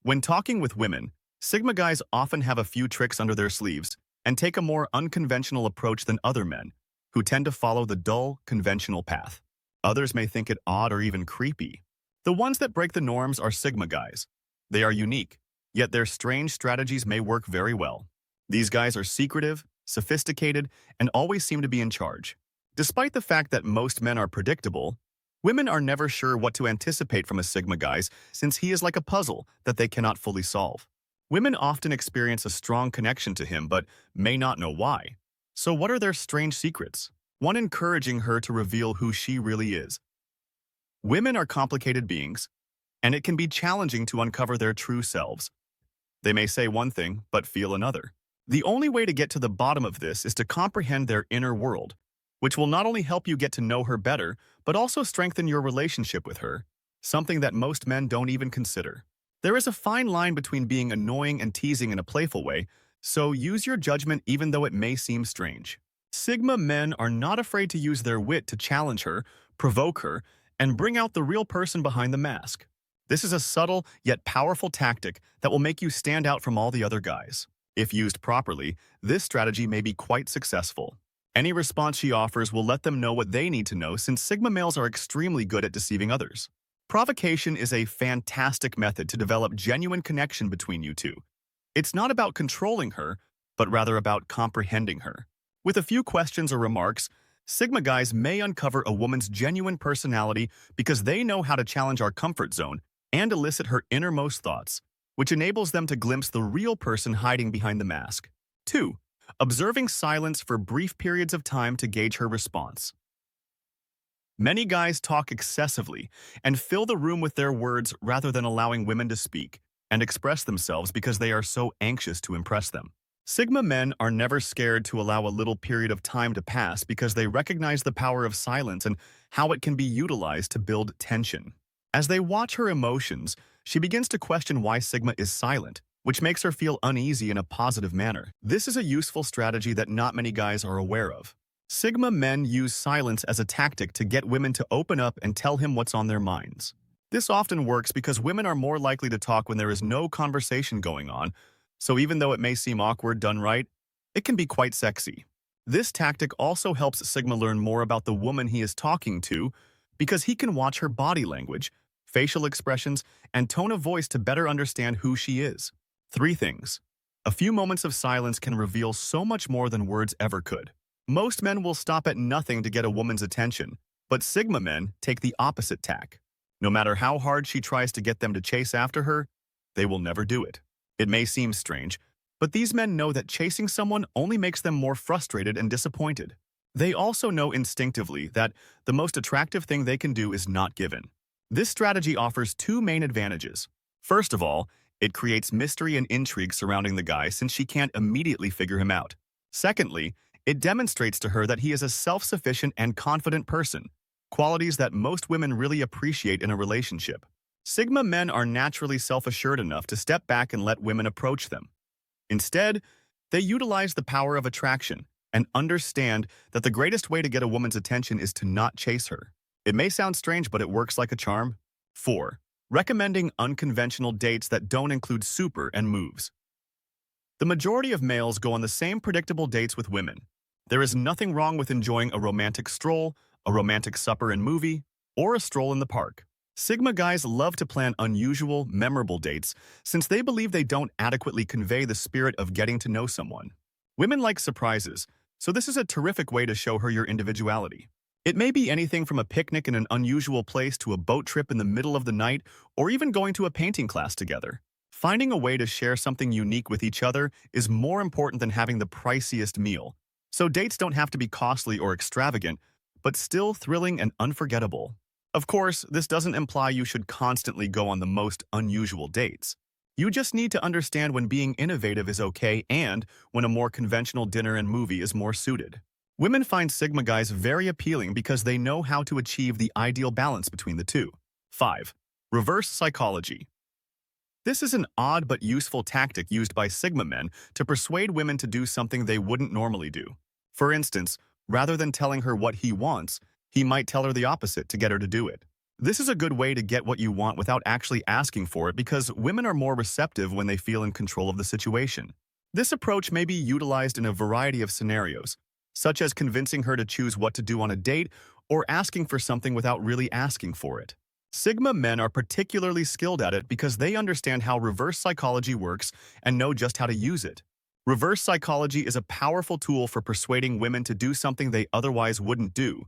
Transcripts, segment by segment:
When talking with women, Sigma guys often have a few tricks under their sleeves and take a more unconventional approach than other men, who tend to follow the dull, conventional path. Others may think it odd or even creepy. The ones that break the norms are Sigma guys. They are unique, yet their strange strategies may work very well. These guys are secretive, sophisticated, and always seem to be in charge. Despite the fact that most men are predictable, women are never sure what to anticipate from a Sigma guy since he is like a puzzle that they cannot fully solve. Women often experience a strong connection to him but may not know why. So what are their strange secrets? One encouraging her to reveal who she really is. Women are complicated beings, and it can be challenging to uncover their true selves. They may say one thing but feel another. The only way to get to the bottom of this is to comprehend their inner world, which will not only help you get to know her better, but also strengthen your relationship with her, something that most men don't even consider. There is a fine line between being annoying and teasing in a playful way, so use your judgment even though it may seem strange. Sigma men are not afraid to use their wit to challenge her, provoke her, and bring out the real person behind the mask. This is a subtle yet powerful tactic that will make you stand out from all the other guys. If used properly, this strategy may be quite successful. Any response she offers will let them know what they need to know since Sigma males are extremely good at deceiving others. Provocation is a fantastic method to develop genuine connection between you two. It's not about controlling her, but rather about comprehending her. With a few questions or remarks, Sigma guys may uncover a woman's genuine personality because they know how to challenge our comfort zone and elicit her innermost thoughts, which enables them to glimpse the real person hiding behind the mask. 2. Observing silence for brief periods of time to gauge her response. Many guys talk excessively and fill the room with their words rather than allowing women to speak and express themselves because they are so anxious to impress them. Sigma men are never scared to allow a little period of time to pass because they recognize the power of silence and how it can be utilized to build tension. As they watch her emotions, she begins to question why Sigma is silent, which makes her feel uneasy in a positive manner. This is a useful strategy that not many guys are aware of. Sigma men use silence as a tactic to get women to open up and tell him what's on their minds. This often works because women are more likely to talk when there is no conversation going on, so even though it may seem awkward done right, it can be quite sexy. This tactic also helps Sigma learn more about the woman he is talking to because he can watch her body language, facial expressions, and tone of voice to better understand who she is. 3 things. A few moments of silence can reveal so much more than words ever could. Most men will stop at nothing to get a woman's attention, but Sigma men take the opposite tack. No matter how hard she tries to get them to chase after her, they will never do it. It may seem strange, but these men know that chasing someone only makes them more frustrated and disappointed. They also know instinctively that the most attractive thing they can do is not given. This strategy offers 2 main advantages. First of all, it creates mystery and intrigue surrounding the guy since she can't immediately figure him out. Secondly, it demonstrates to her that he is a self-sufficient and confident person, qualities that most women really appreciate in a relationship. Sigma men are naturally self-assured enough to step back and let women approach them. Instead, they utilize the power of attraction and understand that the greatest way to get a woman's attention is to not chase her. It may sound strange, but it works like a charm. 4. Recommending unconventional dates that don't include super and moves. The majority of males go on the same predictable dates with women. There is nothing wrong with enjoying a romantic stroll, a romantic supper and movie, or a stroll in the park. Sigma guys love to plan unusual, memorable dates since they believe they don't adequately convey the spirit of getting to know someone. Women like surprises, so this is a terrific way to show her your individuality. It may be anything from a picnic in an unusual place to a boat trip in the middle of the night, or even going to a painting class together. Finding a way to share something unique with each other is more important than having the priciest meal. So dates don't have to be costly or extravagant, but still thrilling and unforgettable. Of course, this doesn't imply you should constantly go on the most unusual dates. You just need to understand when being innovative is okay and when a more conventional dinner and movie is more suited. Women find Sigma guys very appealing because they know how to achieve the ideal balance between the two. 5. Reverse psychology. This is an odd but useful tactic used by Sigma men to persuade women to do something they wouldn't normally do. For instance, rather than telling her what he wants, he might tell her the opposite to get her to do it. This is a good way to get what you want without actually asking for it because women are more receptive when they feel in control of the situation. This approach may be utilized in a variety of scenarios, such as convincing her to choose what to do on a date or asking for something without really asking for it. Sigma men are particularly skilled at it because they understand how reverse psychology works and know just how to use it. Reverse psychology is a powerful tool for persuading women to do something they otherwise wouldn't do,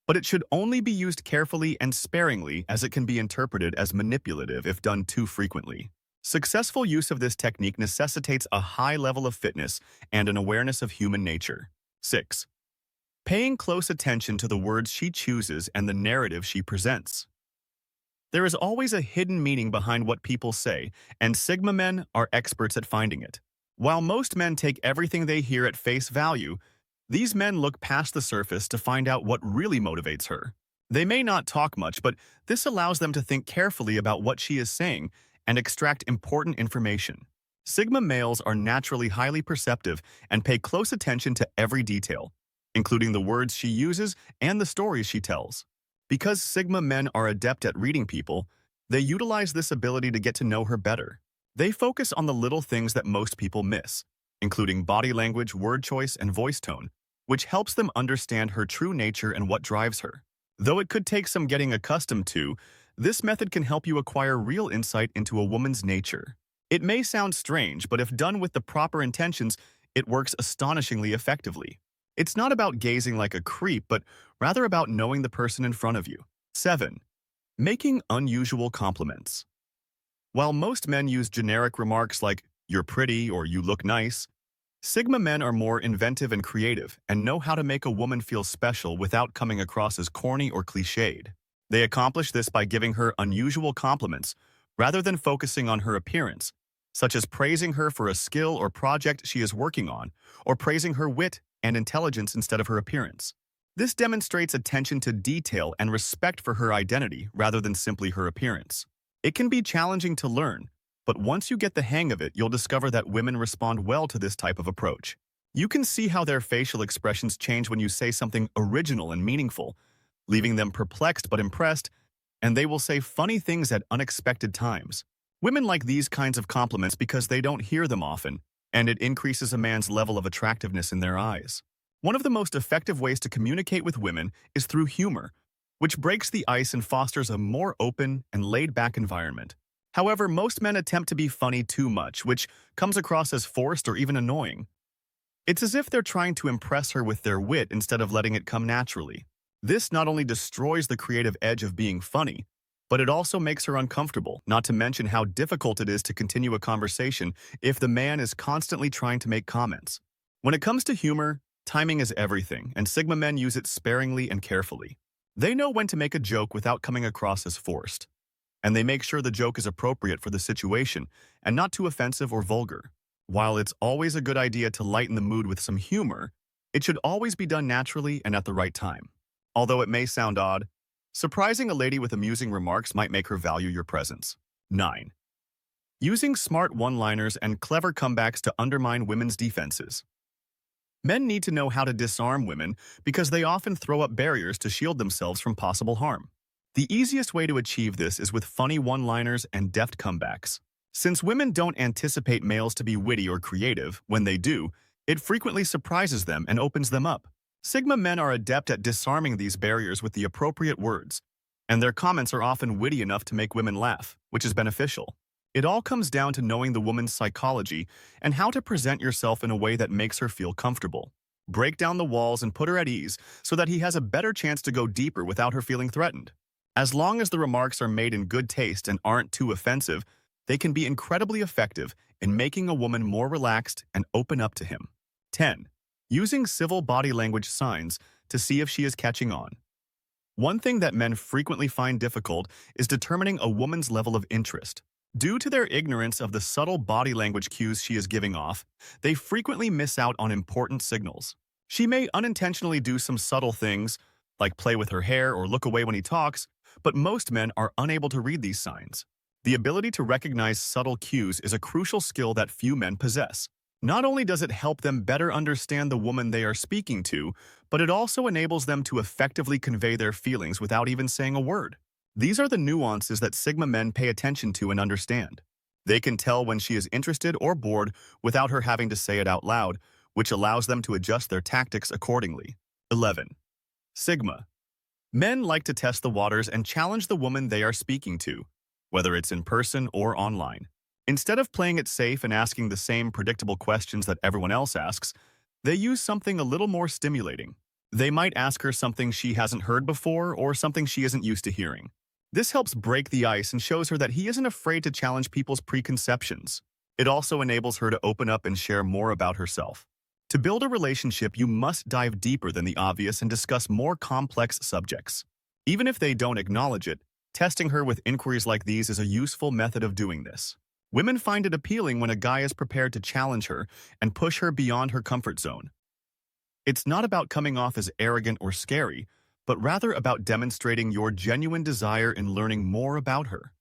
but it should only be used carefully and sparingly as it can be interpreted as manipulative if done too frequently. Successful use of this technique necessitates a high level of fitness and an awareness of human nature. 6. Paying close attention to the words she chooses and the narrative she presents. There is always a hidden meaning behind what people say, and Sigma men are experts at finding it. While most men take everything they hear at face value, these men look past the surface to find out what really motivates her. They may not talk much, but this allows them to think carefully about what she is saying and extract important information. Sigma males are naturally highly perceptive and pay close attention to every detail, including the words she uses and the stories she tells. Because Sigma men are adept at reading people, they utilize this ability to get to know her better. They focus on the little things that most people miss, including body language, word choice, and voice tone, which helps them understand her true nature and what drives her. Though it could take some getting accustomed to, this method can help you acquire real insight into a woman's nature. It may sound strange, but if done with the proper intentions, it works astonishingly effectively. It's not about gazing like a creep, but rather about knowing the person in front of you. 7. Making unusual compliments. While most men use generic remarks like, "You're pretty" or "You look nice," Sigma men are more inventive and creative and know how to make a woman feel special without coming across as corny or cliched. They accomplish this by giving her unusual compliments rather than focusing on her appearance, such as praising her for a skill or project she is working on, or praising her wit and intelligence instead of her appearance. This demonstrates attention to detail and respect for her identity rather than simply her appearance. It can be challenging to learn, but once you get the hang of it, you'll discover that women respond well to this type of approach. You can see how their facial expressions change when you say something original and meaningful, leaving them perplexed but impressed, and they will say funny things at unexpected times. Women like these kinds of compliments because they don't hear them often, and it increases a man's level of attractiveness in their eyes. One of the most effective ways to communicate with women is through humor, which breaks the ice and fosters a more open and laid-back environment. However, most men attempt to be funny too much, which comes across as forced or even annoying. It's as if they're trying to impress her with their wit instead of letting it come naturally. This not only destroys the creative edge of being funny, but it also makes her uncomfortable, not to mention how difficult it is to continue a conversation if the man is constantly trying to make comments. When it comes to humor, timing is everything, and Sigma men use it sparingly and carefully. They know when to make a joke without coming across as forced, and they make sure the joke is appropriate for the situation and not too offensive or vulgar. While it's always a good idea to lighten the mood with some humor, it should always be done naturally and at the right time. Although it may sound odd, surprising a lady with amusing remarks might make her value your presence. 9. Using smart one-liners and clever comebacks to undermine women's defenses. Men need to know how to disarm women because they often throw up barriers to shield themselves from possible harm. The easiest way to achieve this is with funny one-liners and deft comebacks. Since women don't anticipate males to be witty or creative, when they do, it frequently surprises them and opens them up. Sigma men are adept at disarming these barriers with the appropriate words, and their comments are often witty enough to make women laugh, which is beneficial. It all comes down to knowing the woman's psychology and how to present yourself in a way that makes her feel comfortable. Break down the walls and put her at ease so that he has a better chance to go deeper without her feeling threatened. As long as the remarks are made in good taste and aren't too offensive, they can be incredibly effective in making a woman more relaxed and open up to him. 10. Using civil body language signs to see if she is catching on. One thing that men frequently find difficult is determining a woman's level of interest. Due to their ignorance of the subtle body language cues she is giving off, they frequently miss out on important signals. She may unintentionally do some subtle things, like play with her hair or look away when he talks, but most men are unable to read these signs. The ability to recognize subtle cues is a crucial skill that few men possess. Not only does it help them better understand the woman they are speaking to, but it also enables them to effectively convey their feelings without even saying a word. These are the nuances that Sigma men pay attention to and understand. They can tell when she is interested or bored without her having to say it out loud, which allows them to adjust their tactics accordingly. 11. Sigma. Men like to test the waters and challenge the woman they are speaking to, whether it's in person or online. Instead of playing it safe and asking the same predictable questions that everyone else asks, they use something a little more stimulating. They might ask her something she hasn't heard before or something she isn't used to hearing. This helps break the ice and shows her that he isn't afraid to challenge people's preconceptions. It also enables her to open up and share more about herself. To build a relationship, you must dive deeper than the obvious and discuss more complex subjects. Even if they don't acknowledge it, testing her with inquiries like these is a useful method of doing this. Women find it appealing when a guy is prepared to challenge her and push her beyond her comfort zone. It's not about coming off as arrogant or scary, but rather about demonstrating your genuine desire in learning more about her.